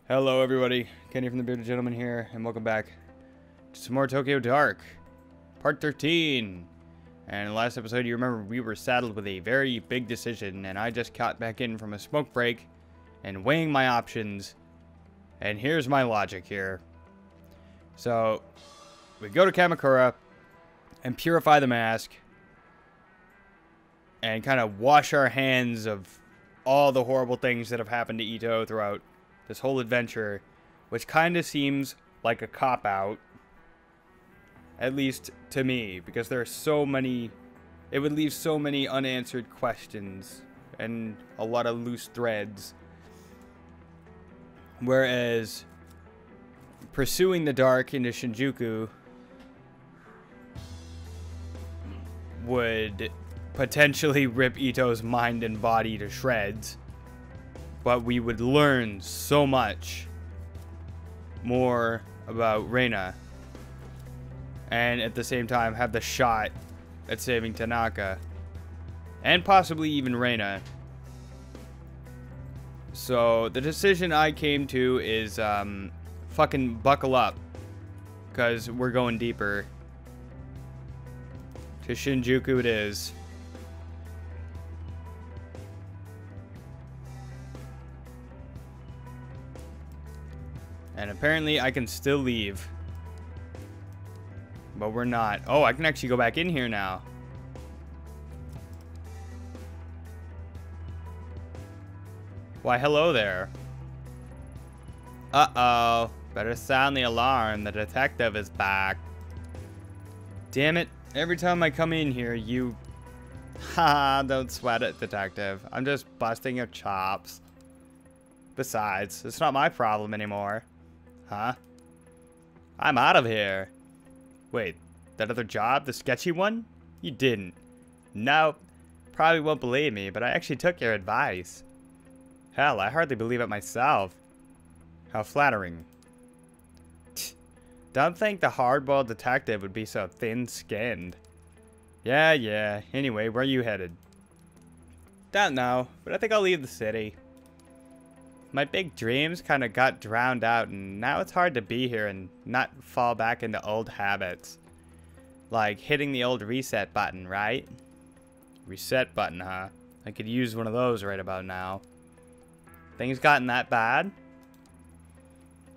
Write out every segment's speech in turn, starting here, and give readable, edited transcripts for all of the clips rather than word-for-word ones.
Hello everybody, Kenny from the Bearded Gentleman here, and welcome back to some more Tokyo Dark, Part 13. And in the last episode, you remember we were saddled with a very big decision, and I just got back in from a smoke break and weighing my options. And here's my logic here. So, we go to Kamakura and purify the mask and kind of wash our hands of all the horrible things that have happened to Ito throughout this whole adventure, which kind of seems like a cop-out, at least to me, because there are so many, it would leave so many unanswered questions and a lot of loose threads. Whereas pursuing the dark into Shinjuku would potentially rip Ito's mind and body to shreds. But we would learn so much more about Reina. And at the same time have the shot at saving Tanaka. And possibly even Reina. So the decision I came to is fucking buckle up. Because we're going deeper. To Shinjuku it is. And apparently I can still leave. But we're not. Oh, I can actually go back in here now. Why, hello there. Uh-oh. Better sound the alarm. The detective is back. Damn it. Every time I come in here, you... Ha, don't sweat it, detective. I'm just busting your chops. Besides, it's not my problem anymore. Huh? I'm out of here. Wait, that other job, the sketchy one? You didn't. Nope. Probably won't believe me, but I actually took your advice. Hell, I hardly believe it myself. How flattering. Don't think the hard-boiled detective would be so thin-skinned. Yeah. Anyway, where are you headed? Don't know, but I think I'll leave the city. My big dreams kind of got drowned out, and now it's hard to be here and not fall back into old habits. Like hitting the old reset button, right? Reset button, huh? I could use one of those right about now. Things gotten that bad?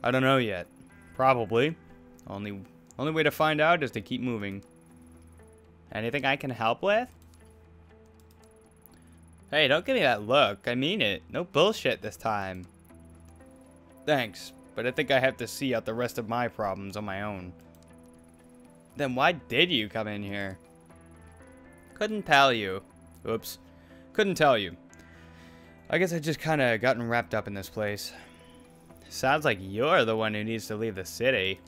I don't know yet. Probably. Only way to find out is to keep moving. Anything I can help with? Hey, don't give me that look. I mean it. No bullshit this time. Thanks, but I think I have to see out the rest of my problems on my own. Then why did you come in here? Couldn't tell you. Oops. Couldn't tell you. I guess I just kind of gotten wrapped up in this place. Sounds like you're the one who needs to leave the city.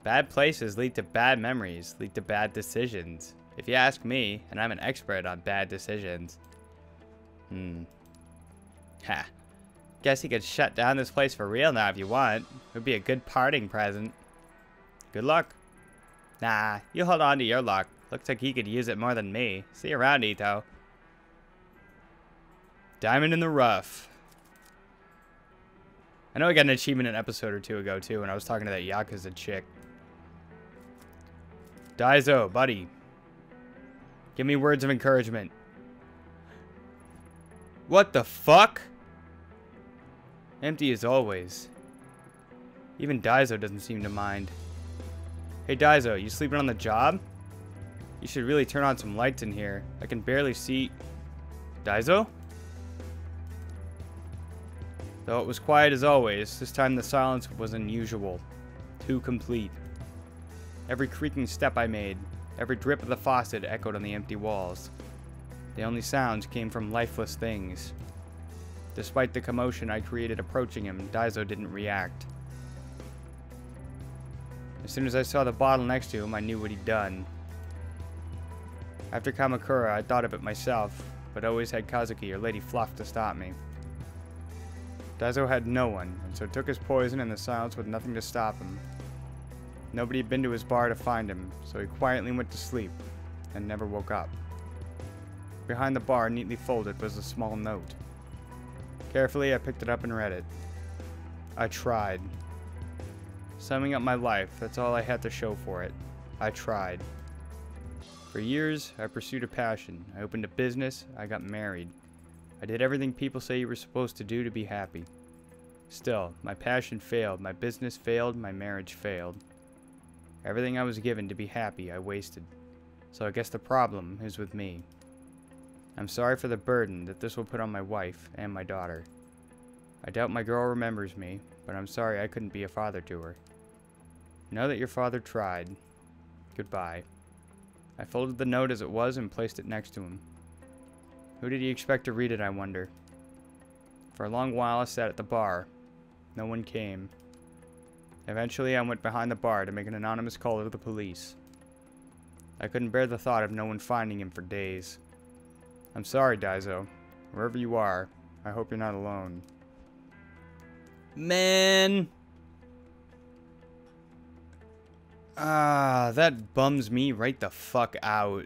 Bad places lead to bad memories, lead to bad decisions. If you ask me, and I'm an expert on bad decisions. Ha. Guess you could shut down this place for real now if you want. It would be a good parting present. Good luck. Nah, you hold on to your luck. Looks like he could use it more than me. See you around, Ito. Diamond in the rough. I know I got an achievement an episode or two ago, too, when I was talking to that Yakuza chick. Daizo, buddy. Give me words of encouragement. What the fuck? Empty as always. Even Daizo doesn't seem to mind. Hey Daizo, you sleeping on the job? You should really turn on some lights in here. I can barely see... Daizo? Though it was quiet as always, this time the silence was unusual. Too complete. Every creaking step I made, every drip of the faucet echoed on the empty walls. The only sounds came from lifeless things. Despite the commotion I created approaching him, Daizo didn't react. As soon as I saw the bottle next to him, I knew what he'd done. After Kamakura, I thought of it myself, but always had Kazuki or Lady Fluff to stop me. Daizo had no one, and so took his poison in the silence with nothing to stop him. Nobody had been to his bar to find him, so he quietly went to sleep, and never woke up. Behind the bar, neatly folded, was a small note. Carefully, I picked it up and read it. I tried. Summing up my life, that's all I had to show for it. I tried. For years, I pursued a passion. I opened a business. I got married. I did everything people say you were supposed to do to be happy. Still, my passion failed. My business failed. My marriage failed. Everything I was given to be happy, I wasted. So I guess the problem is with me. I'm sorry for the burden that this will put on my wife and my daughter. I doubt my girl remembers me, but I'm sorry I couldn't be a father to her. Know that your father tried. Goodbye. I folded the note as it was and placed it next to him. Who did he expect to read it, I wonder? For a long while I sat at the bar. No one came. Eventually I went behind the bar to make an anonymous call to the police. I couldn't bear the thought of no one finding him for days. I'm sorry, Daizo. Wherever you are, I hope you're not alone. Man! That bums me right the fuck out.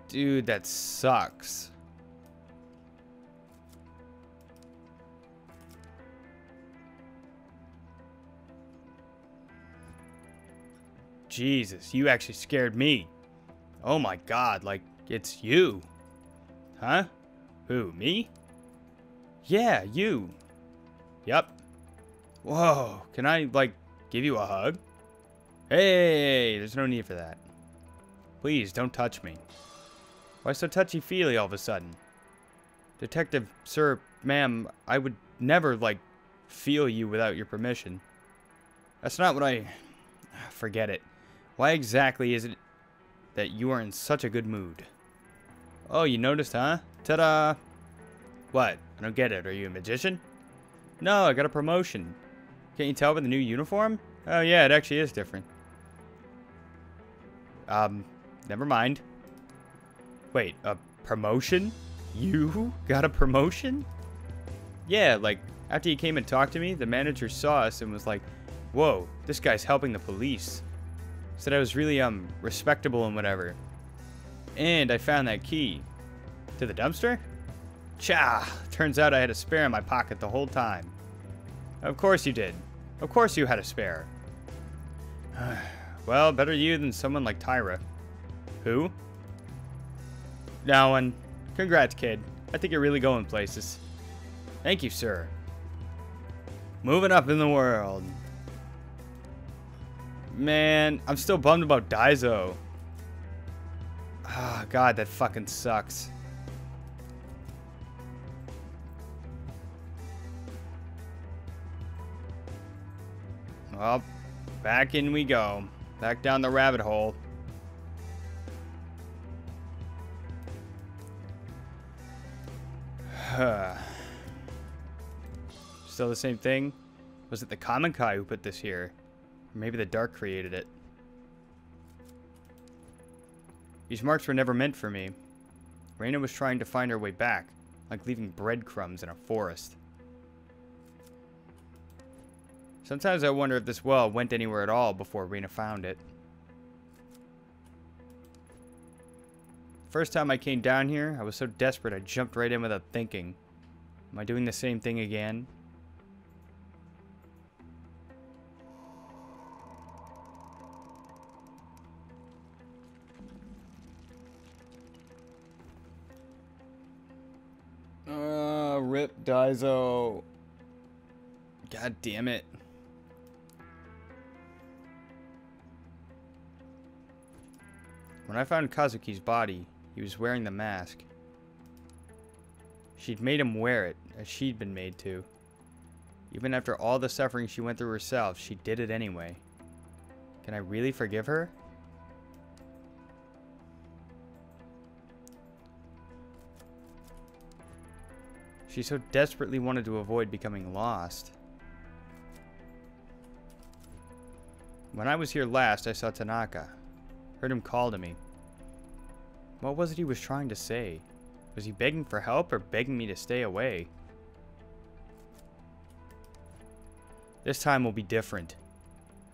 Dude, that sucks. Jesus, you actually scared me. Oh my god, like, it's you. Huh? Who, me? Yeah, you. Yep. Whoa, can I, like, give you a hug? Hey, there's no need for that. Please, don't touch me. Why so touchy-feely all of a sudden? Detective, sir, ma'am, I would never, like, feel you without your permission. That's not what I... Forget it. Why exactly is it that you are in such a good mood? Oh, you noticed, huh? Ta-da! What? I don't get it. Are you a magician? No, I got a promotion. Can't you tell by the new uniform? Oh, yeah, it actually is different. Never mind. Wait, a promotion? You got a promotion? Yeah, like, after you came and talked to me, the manager saw us and was like, whoa, this guy's helping the police. Said I was really, respectable and whatever. And I found that key. To the dumpster? Cha! Turns out I had a spare in my pocket the whole time. Of course you did. Of course you had a spare. Well, better you than someone like Tyra. Who? No one. Congrats, kid. I think you're really going places. Thank you, sir. Moving up in the world. Man, I'm still bummed about Daizo. Ah, God, that fucking sucks. Well, back in we go. Back down the rabbit hole. Still the same thing? Was it the Kamenkai who put this here? Or maybe the Dark created it. These marks were never meant for me. Reina was trying to find her way back, like leaving breadcrumbs in a forest. Sometimes I wonder if this well went anywhere at all before Reina found it. First time I came down here, I was so desperate I jumped right in without thinking. Am I doing the same thing again? Rip Daizo. God damn it. When I found Kazuki's body, he was wearing the mask. She'd made him wear it, as she'd been made to. Even after all the suffering she went through herself, she did it anyway. Can I really forgive her? She so desperately wanted to avoid becoming lost. When I was here last, I saw Tanaka. Heard him call to me. What was it he was trying to say? Was he begging for help or begging me to stay away? This time will be different.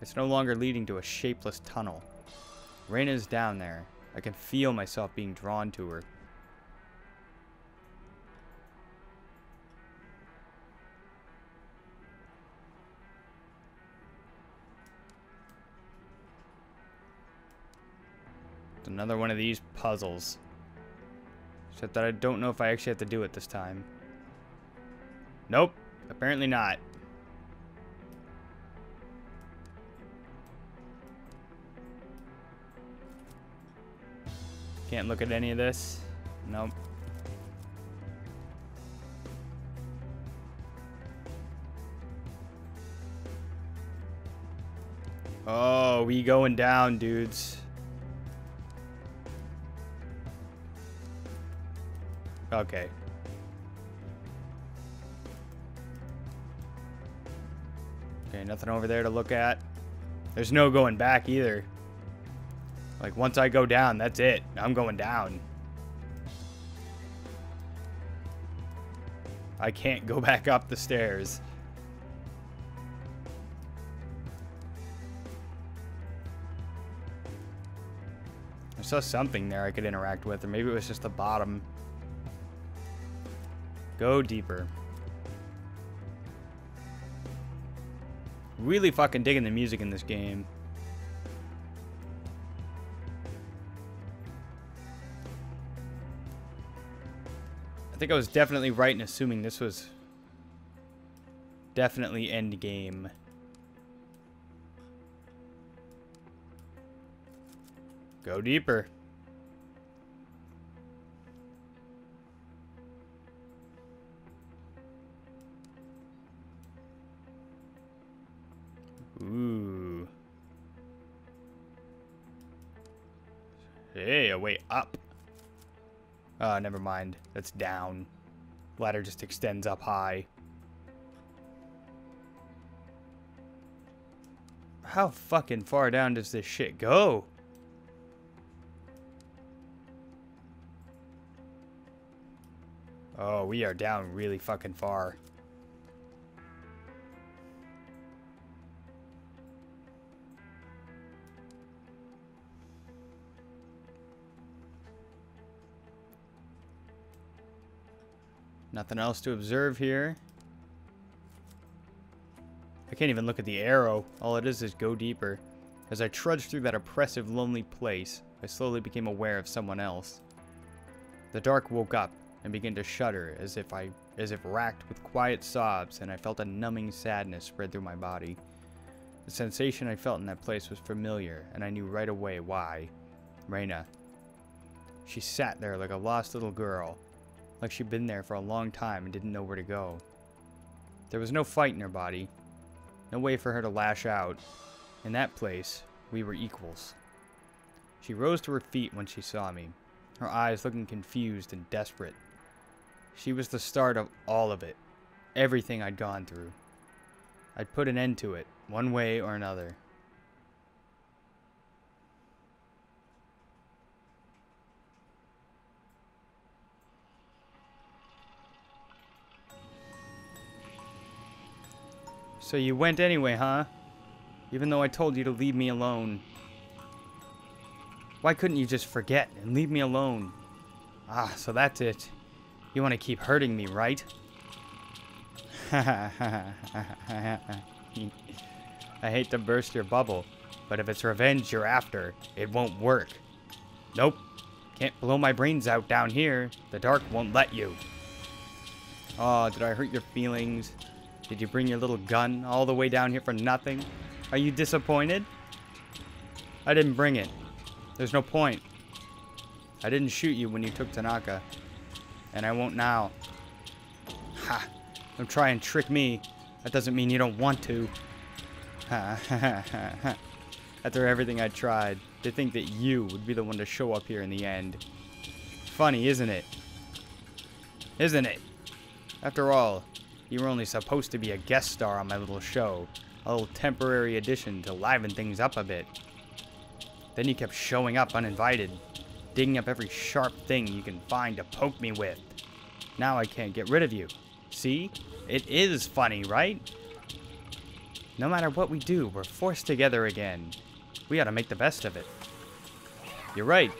It's no longer leading to a shapeless tunnel. Reina's down there. I can feel myself being drawn to her. another one of these puzzles. Except that I don't know if I actually have to do it this time. Nope, apparently not. Can't look at any of this. Nope. Oh, we going down, dudes. Okay. Okay, nothing over there to look at. There's no going back either. Like, once I go down, that's it. I'm going down. I can't go back up the stairs. I saw something there I could interact with, or maybe it was just the bottom. Go deeper. Really fucking digging the music in this game. I think I was definitely right in assuming this was definitely end game. Go deeper. Ooh. Hey, wait, up. Never mind. That's down. Ladder just extends up high. How fucking far down does this shit go? Oh, we are down really fucking far. Nothing else to observe here. I can't even look at the arrow. All it is go deeper. As I trudged through that oppressive, lonely place, I slowly became aware of someone else. The dark woke up and began to shudder as if racked with quiet sobs, and I felt a numbing sadness spread through my body. The sensation I felt in that place was familiar, and I knew right away why. Reyna. She sat there like a lost little girl, like she'd been there for a long time and didn't know where to go. There was no fight in her body, no way for her to lash out. In that place, we were equals. She rose to her feet when she saw me, her eyes looking confused and desperate. She was the start of all of it, everything I'd gone through. I'd put an end to it, one way or another. So you went anyway, huh? Even though I told you to leave me alone. Why couldn't you just forget and leave me alone? Ah, so that's it. You want to keep hurting me, right? I hate to burst your bubble, but if it's revenge you're after, it won't work. Nope. Can't blow my brains out down here. The dark won't let you. Oh, did I hurt your feelings? Did you bring your little gun all the way down here for nothing? Are you disappointed? I didn't bring it. There's no point. I didn't shoot you when you took Tanaka. And I won't now. Ha! Don't try and trick me. That doesn't mean you don't want to. Ha ha ha ha. After everything I tried, to think that you would be the one to show up here in the end. Funny, isn't it? Isn't it? After all, you were only supposed to be a guest star on my little show. A little temporary addition to liven things up a bit. Then you kept showing up uninvited, digging up every sharp thing you can find to poke me with. Now I can't get rid of you. See? It is funny, right? No matter what we do, we're forced together again. We ought to make the best of it. You're right.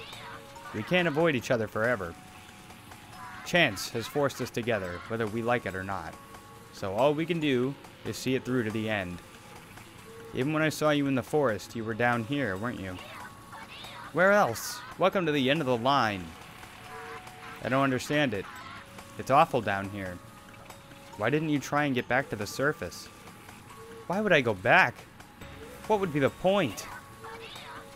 We can't avoid each other forever. Chance has forced us together, whether we like it or not. So all we can do is see it through to the end. Even when I saw you in the forest, you were down here, weren't you? Where else? Welcome to the end of the line. I don't understand it. It's awful down here. Why didn't you try and get back to the surface? Why would I go back? What would be the point?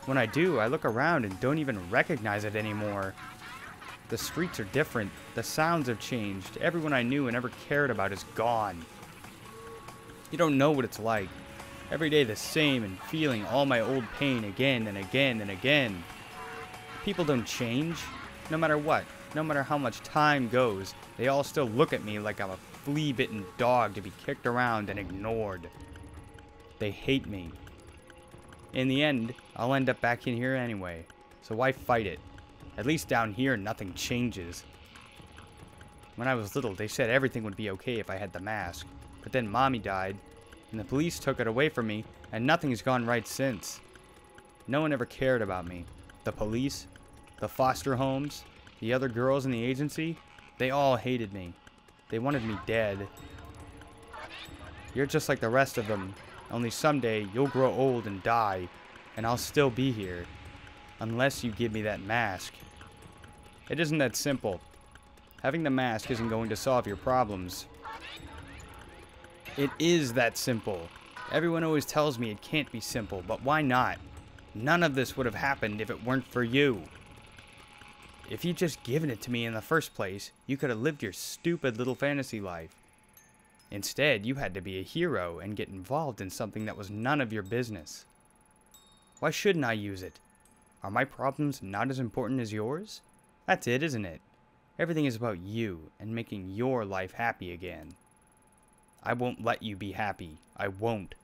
When I do, I look around and don't even recognize it anymore. The streets are different. The sounds have changed. Everyone I knew and ever cared about is gone. You don't know what it's like. Every day the same and feeling all my old pain again and again and again. People don't change. No matter what. No matter how much time goes, they all still look at me like I'm a flea-bitten dog to be kicked around and ignored. They hate me. In the end, I'll end up back in here anyway. So why fight it? At least down here, nothing changes. When I was little, they said everything would be okay if I had the mask. But then Mommy died, and the police took it away from me, and nothing's gone right since. No one ever cared about me. The police, the foster homes, the other girls in the agency, they all hated me. They wanted me dead. You're just like the rest of them, only someday you'll grow old and die, and I'll still be here. Unless you give me that mask. It isn't that simple. Having the mask isn't going to solve your problems. It is that simple. Everyone always tells me it can't be simple, but why not? None of this would have happened if it weren't for you. If you'd just given it to me in the first place, you could have lived your stupid little fantasy life. Instead, you had to be a hero and get involved in something that was none of your business. Why shouldn't I use it? Are my problems not as important as yours? That's it, isn't it? Everything is about you and making your life happy again. I won't let you be happy. I won't.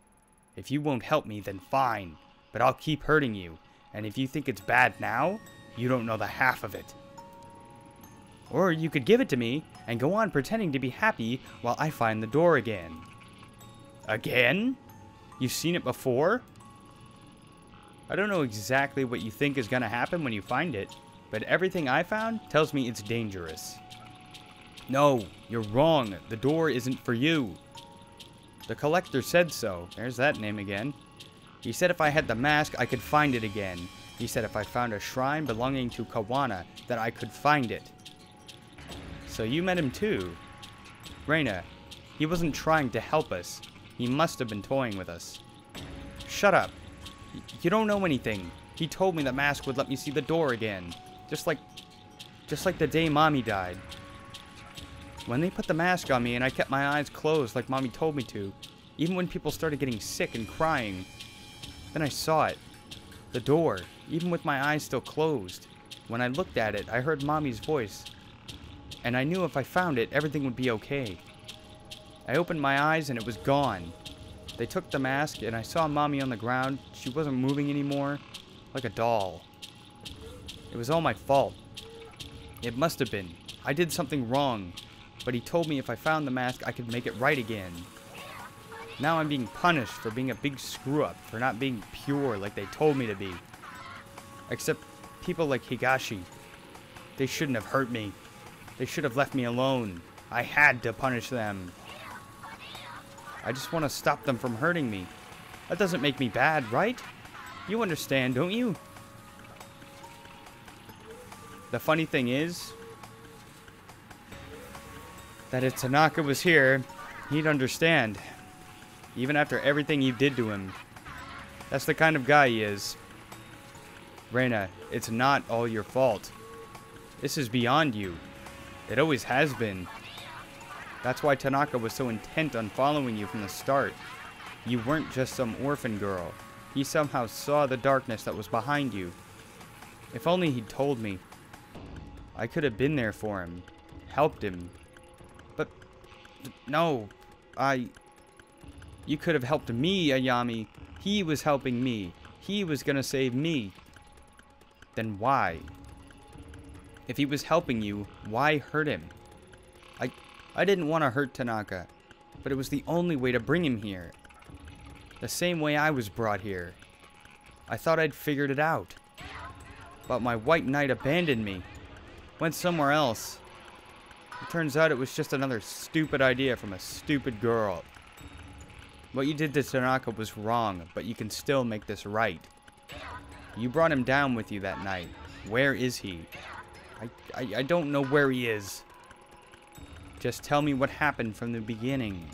If you won't help me, then fine. But I'll keep hurting you. And if you think it's bad now, you don't know the half of it. Or you could give it to me and go on pretending to be happy while I find the door again. Again? You've seen it before? I don't know exactly what you think is gonna happen when you find it, but everything I found tells me it's dangerous. No, you're wrong. The door isn't for you. The collector said so. There's that name again. He said if I had the mask, I could find it again. He said if I found a shrine belonging to Kawana, that I could find it. So you met him too. Reina, he wasn't trying to help us. He must have been toying with us. Shut up. You don't know anything. He told me the mask would let me see the door again. Just like the day Mommy died. When they put the mask on me and I kept my eyes closed like Mommy told me to, even when people started getting sick and crying, then I saw it. The door, even with my eyes still closed. When I looked at it, I heard Mommy's voice. And I knew if I found it, everything would be okay. I opened my eyes and it was gone. They took the mask and I saw Mommy on the ground. She wasn't moving anymore, like a doll. It was all my fault. It must have been. I did something wrong. But he told me if I found the mask, I could make it right again. Now I'm being punished for being a big screw-up, for not being pure like they told me to be. Except people like Higashi. They shouldn't have hurt me. They should have left me alone. I had to punish them. I just want to stop them from hurting me. That doesn't make me bad, right? You understand, don't you? The funny thing is that if Tanaka was here, he'd understand. Even after everything you did to him. That's the kind of guy he is. Reina, it's not all your fault. This is beyond you. It always has been. That's why Tanaka was so intent on following you from the start. You weren't just some orphan girl. He somehow saw the darkness that was behind you. If only he'd told me. I could have been there for him. Helped him. But no. You could have helped me, Ayami. He was helping me. He was gonna save me. Then why? If he was helping you, why hurt him? I didn't want to hurt Tanaka, but it was the only way to bring him here. The same way I was brought here. I thought I'd figured it out. But my white knight abandoned me. Went somewhere else. It turns out it was just another stupid idea from a stupid girl. What you did to Tanaka was wrong, but you can still make this right. You brought him down with you that night. Where is he? I don't know where he is. Just tell me what happened from the beginning.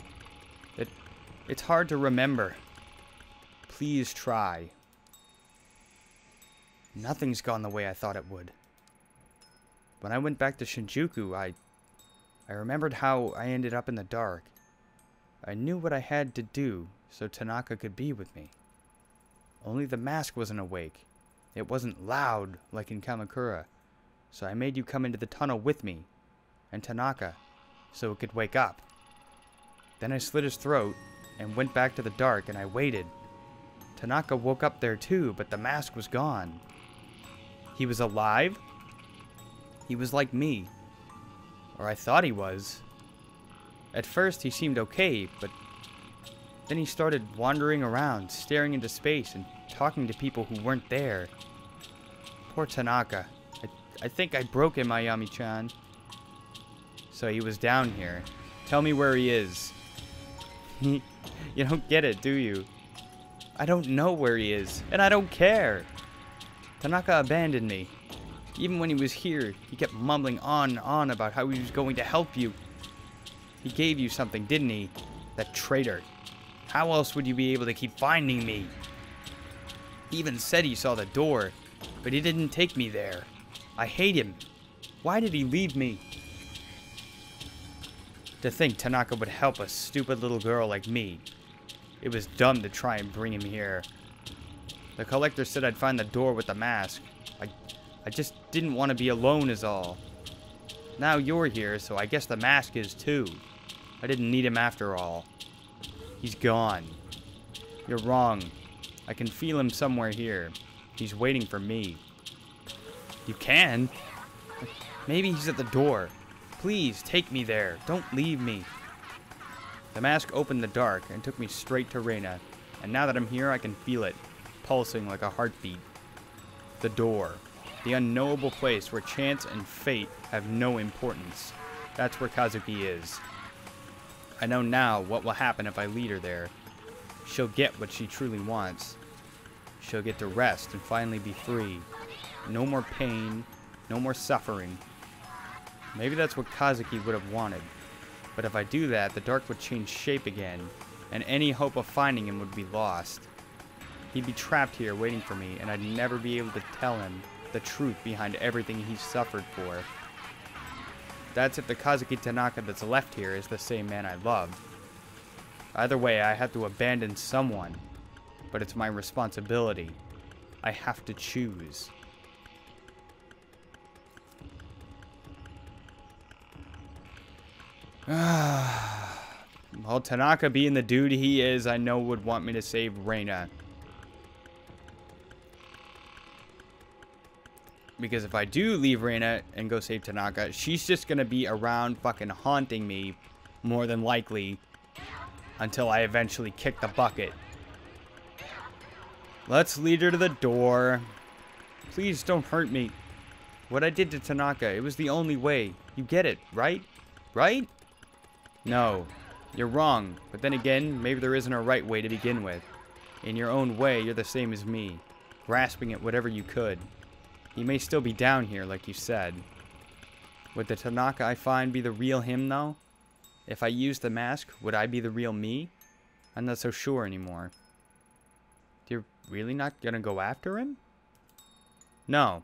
It's hard to remember. Please try. Nothing's gone the way I thought it would. When I went back to Shinjuku, I remembered how I ended up in the dark. I knew what I had to do so Tanaka could be with me. Only the mask wasn't awake. It wasn't loud like in Kamakura. So I made you come into the tunnel with me and Tanaka so it could wake up. Then I slit his throat and went back to the dark and I waited. Tanaka woke up there too, but the mask was gone. He was alive? He was like me. Or I thought he was. At first he seemed okay, but then he started wandering around, staring into space and talking to people who weren't there. Poor Tanaka. I think I broke him, Ayami-chan. So he was down here. Tell me where he is. You don't get it, do you? I don't know where he is, and I don't care. Tanaka abandoned me. Even when he was here, he kept mumbling on and on about how he was going to help you. He gave you something, didn't he? That traitor. How else would you be able to keep finding me? He even said he saw the door, but he didn't take me there. I hate him. Why did he leave me? To think Tanaka would help a stupid little girl like me. It was dumb to try and bring him here. The collector said I'd find the door with the mask. I just didn't want to be alone is all. Now you're here, so I guess the mask is too. I didn't need him after all. He's gone. You're wrong. I can feel him somewhere here. He's waiting for me. You can? Maybe he's at the door. Please, take me there. Don't leave me. The mask opened the dark and took me straight to Reina. And now that I'm here, I can feel it, pulsing like a heartbeat. The door. The unknowable place where chance and fate have no importance. That's where Kazuki is. I know now what will happen if I lead her there. She'll get what she truly wants. She'll get to rest and finally be free. No more pain, no more suffering. Maybe that's what Kazuki would have wanted. But if I do that, the dark would change shape again, and any hope of finding him would be lost. He'd be trapped here waiting for me, and I'd never be able to tell him the truth behind everything he's suffered for. That's if the Kazuki Tanaka that's left here is the same man I loved. Either way, I have to abandon someone, but it's my responsibility. I have to choose. Well, Tanaka being the dude he is, I know would want me to save Reina. Because if I do leave Reina and go save Tanaka, she's just gonna be around fucking haunting me, more than likely, until I eventually kick the bucket. Let's lead her to the door. Please don't hurt me. What I did to Tanaka, it was the only way. You get it, right? Right? No, you're wrong. But then again, maybe there isn't a right way to begin with. In your own way, you're the same as me, grasping at whatever you could. He may still be down here, like you said. Would the Tanaka I find be the real him, though? If I used the mask, would I be the real me? I'm not so sure anymore. You're really not gonna go after him? No.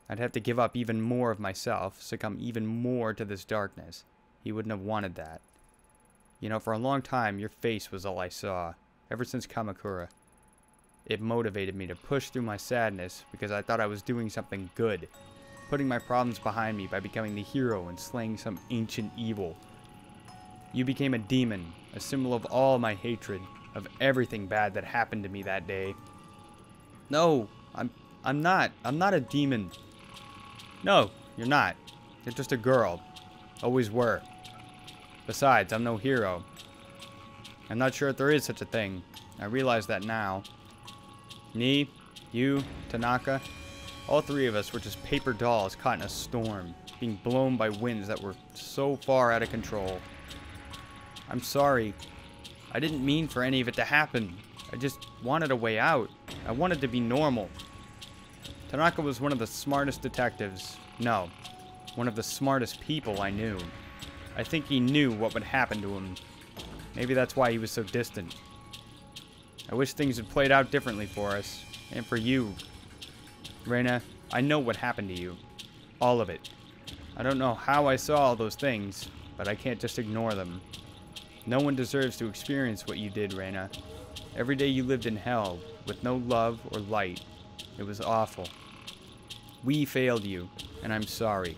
I'd have to give up even more of myself, succumb even more to this darkness. He wouldn't have wanted that. You know, for a long time, your face was all I saw, ever since Kamakura. It motivated me to push through my sadness because I thought I was doing something good, putting my problems behind me by becoming the hero and slaying some ancient evil. You became a demon, a symbol of all my hatred, of everything bad that happened to me that day. No, I'm not a demon. No, you're not. You're just a girl. Always were. Besides, I'm no hero. I'm not sure if there is such a thing. I realize that now. Me, you, Tanaka, all three of us were just paper dolls caught in a storm, being blown by winds that were so far out of control. I'm sorry. I didn't mean for any of it to happen. I just wanted a way out. I wanted to be normal. Tanaka was one of the smartest detectives. No, one of the smartest people I knew. I think he knew what would happen to him. Maybe that's why he was so distant. I wish things had played out differently for us. And for you. Reina, I know what happened to you. All of it. I don't know how I saw all those things, but I can't just ignore them. No one deserves to experience what you did, Reina. Every day you lived in hell, with no love or light. It was awful. We failed you, and I'm sorry.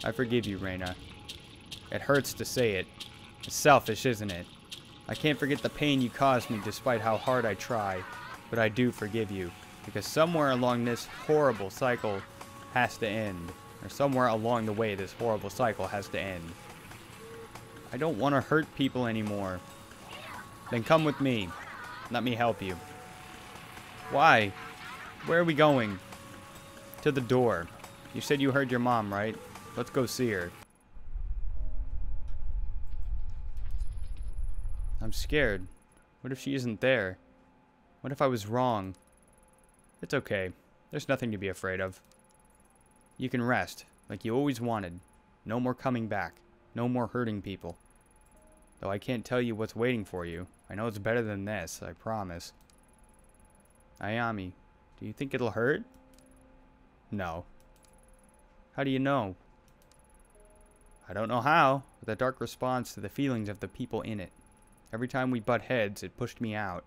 I forgive you, Reina. It hurts to say it. It's selfish, isn't it? I can't forget the pain you caused me despite how hard I try, but I do forgive you, because somewhere along this horrible cycle has to end. Or somewhere along the way this horrible cycle has to end. I don't want to hurt people anymore. Then come with me. Let me help you. Why? Where are we going? To the door. You said you heard your mom, right? Let's go see her. I'm scared. What if she isn't there? What if I was wrong? It's okay. There's nothing to be afraid of. You can rest, like you always wanted. No more coming back. No more hurting people. Though I can't tell you what's waiting for you. I know it's better than this, I promise. Ayami, do you think it'll hurt? No. How do you know? I don't know how, but the dark responds to the feelings of the people in it. Every time we butt heads, it pushed me out.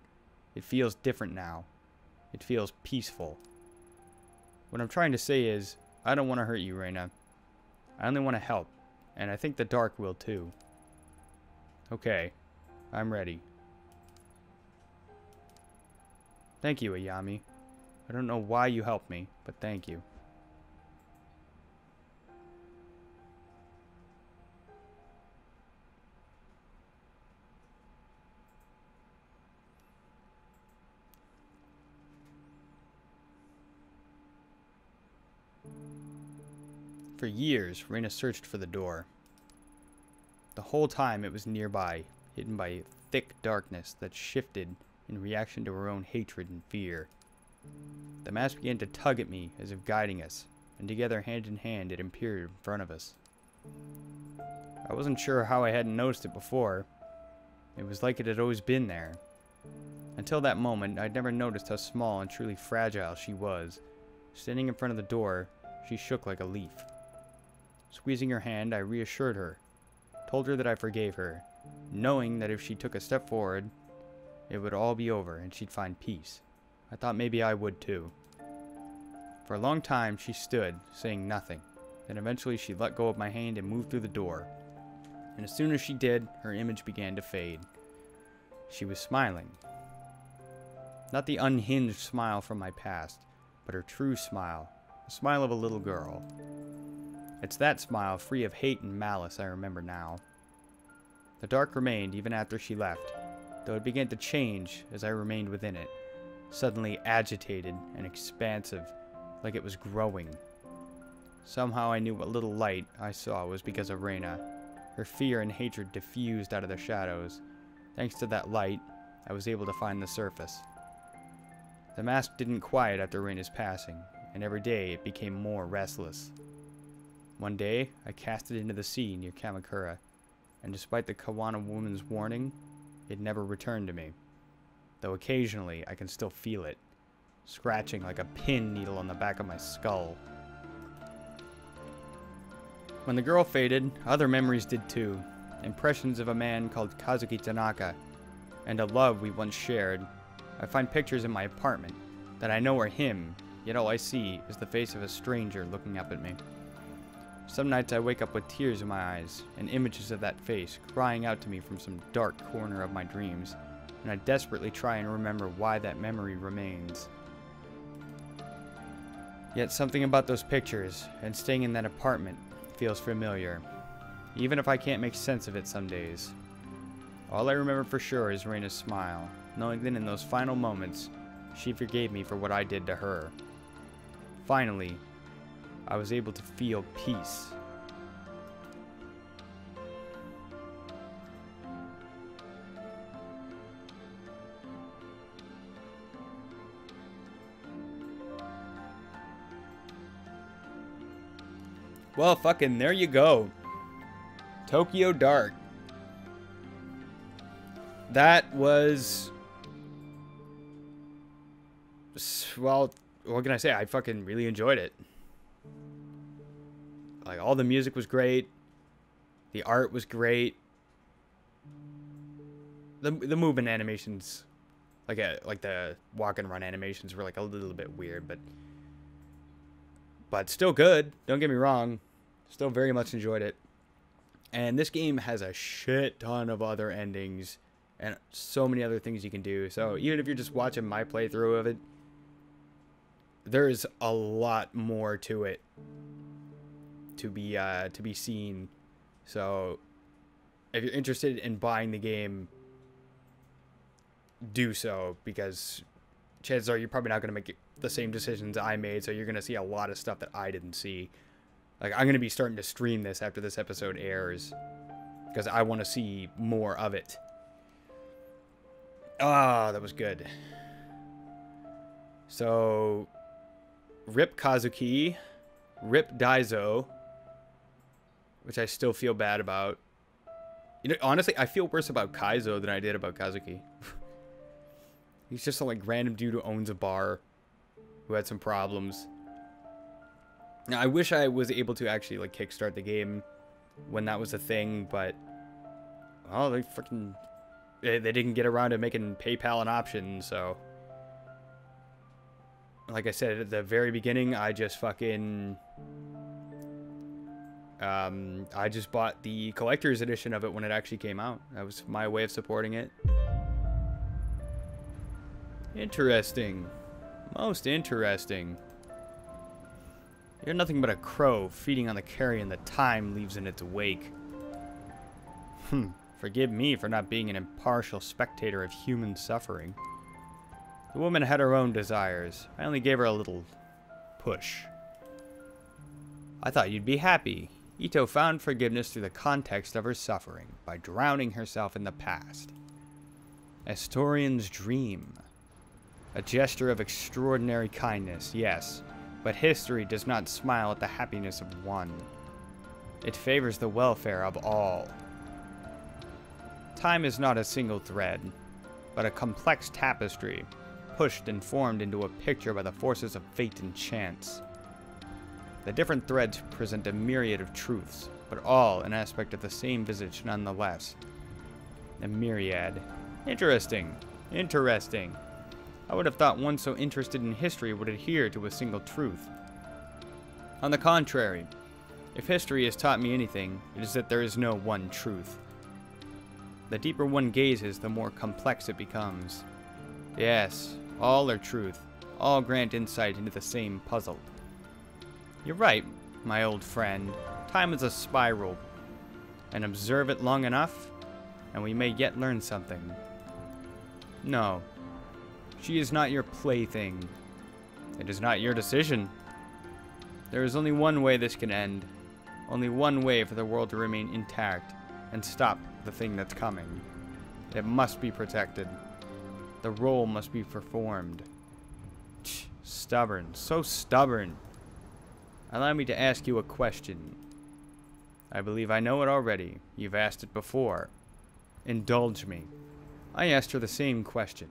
It feels different now. It feels peaceful. What I'm trying to say is, I don't want to hurt you, Reina. I only want to help, and I think the dark will too. Okay, I'm ready. Thank you, Ayami. I don't know why you helped me, but thank you. For years, Reina searched for the door. The whole time it was nearby, hidden by thick darkness that shifted in reaction to her own hatred and fear. The mask began to tug at me as if guiding us, and together hand in hand it appeared in front of us. I wasn't sure how I hadn't noticed it before. It was like it had always been there. Until that moment, I'd never noticed how small and truly fragile she was. Standing in front of the door, she shook like a leaf. Squeezing her hand, I reassured her, told her that I forgave her, knowing that if she took a step forward, it would all be over and she'd find peace. I thought maybe I would too. For a long time, she stood, saying nothing. Then eventually she let go of my hand and moved through the door. And as soon as she did, her image began to fade. She was smiling. Not the unhinged smile from my past, but her true smile, the smile of a little girl. It's that smile, free of hate and malice, I remember now. The dark remained even after she left, though it began to change as I remained within it, suddenly agitated and expansive, like it was growing. Somehow I knew what little light I saw was because of Reina. Her fear and hatred diffused out of the shadows. Thanks to that light, I was able to find the surface. The mask didn't quiet after Reina's passing, and every day it became more restless. One day, I cast it into the sea near Kamakura, and despite the Kawana woman's warning, it never returned to me. Though occasionally, I can still feel it, scratching like a pin needle on the back of my skull. When the girl faded, other memories did too. Impressions of a man called Kazuki Tanaka, and a love we once shared. I find pictures in my apartment that I know are him, yet all I see is the face of a stranger looking up at me. Some nights I wake up with tears in my eyes, and images of that face crying out to me from some dark corner of my dreams, and I desperately try and remember why that memory remains. Yet something about those pictures, and staying in that apartment, feels familiar, even if I can't make sense of it some days. All I remember for sure is Reina's smile, knowing that in those final moments, she forgave me for what I did to her. Finally, I was able to feel peace. Well, fucking there you go. Tokyo Dark. That was... Well, what can I say? I fucking really enjoyed it. Like, all the music was great. The art was great. The movement animations, like the walk and run animations were like a little bit weird, but still good. Don't get me wrong. Still very much enjoyed it. And this game has a shit ton of other endings and so many other things you can do. So even if you're just watching my playthrough of it, there's a lot more to it to be seen. So if you're interested in buying the game, do so, because chances are you're probably not going to make the same decisions I made, so you're going to see a lot of stuff that I didn't see. Like, I'm going to be starting to stream this after this episode airs, because I want to see more of it. Ah, that was good. So, Rip Kazuki, Rip Daizo, which I still feel bad about. You know, honestly, I feel worse about Kaizo than I did about Kazuki. He's just some like random dude who owns a bar who had some problems. Now, I wish I was able to actually like kickstart the game when that was a thing, but well, they didn't get around to making PayPal an option, so like I said at the very beginning, I just fucking I just bought the collector's edition of it when it actually came out. That was my way of supporting it. Interesting. Most interesting. You're nothing but a crow feeding on the carrion that time leaves in its wake. Forgive me for not being an impartial spectator of human suffering. The woman had her own desires. I only gave her a little push. I thought you'd be happy. Ito found forgiveness through the context of her suffering by drowning herself in the past. Astorian's dream. A gesture of extraordinary kindness, yes, but history does not smile at the happiness of one. It favors the welfare of all. Time is not a single thread, but a complex tapestry, pushed and formed into a picture by the forces of fate and chance. The different threads present a myriad of truths, but all an aspect of the same visage nonetheless. A myriad. Interesting. Interesting. I would have thought one so interested in history would adhere to a single truth. On the contrary, if history has taught me anything, it is that there is no one truth. The deeper one gazes, the more complex it becomes. Yes, all are truth. All grant insight into the same puzzle. You're right, my old friend. Time is a spiral. And observe it long enough, and we may yet learn something. No. She is not your plaything. It is not your decision. There is only one way this can end. Only one way for the world to remain intact and stop the thing that's coming. It must be protected. The role must be performed. Stubborn. So stubborn. Allow me to ask you a question. I believe I know it already. You've asked it before. Indulge me. I asked her the same question.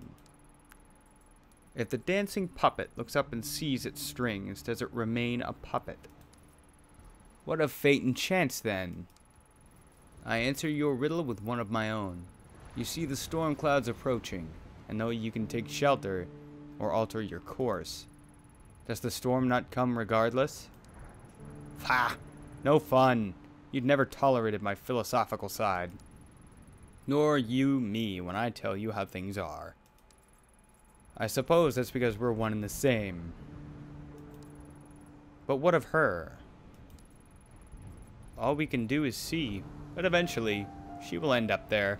If the dancing puppet looks up and sees its strings, does it remain a puppet? What of fate and chance, then? I answer your riddle with one of my own. You see the storm clouds approaching, and though you can take shelter or alter your course, does the storm not come regardless? Ha! No fun. You'd never tolerated my philosophical side. Nor you me when I tell you how things are. I suppose that's because we're one and the same. But what of her? All we can do is see, but eventually, she will end up there.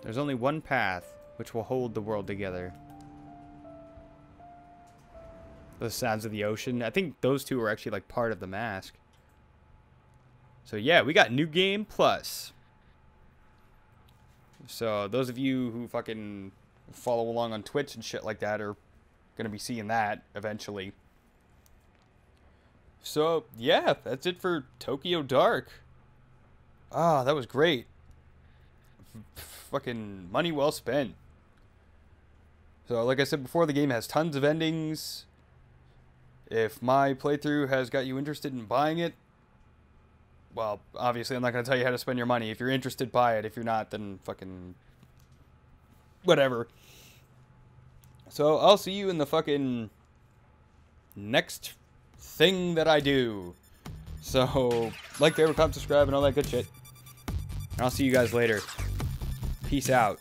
There's only one path which will hold the world together. The sounds of the ocean. I think those two are actually like part of the mask. So yeah, we got New Game Plus. So those of you who fucking follow along on Twitch and shit like that are gonna be seeing that eventually. So, yeah, that's it for Tokyo Dark. Ah, that was great. Fucking money well spent. So, like I said before, the game has tons of endings. If my playthrough has got you interested in buying it, well, obviously I'm not going to tell you how to spend your money. If you're interested, buy it. If you're not, then fucking whatever. So, I'll see you in the fucking next thing that I do. So, like, favorite, comment, subscribe, and all that good shit. And I'll see you guys later. Peace out.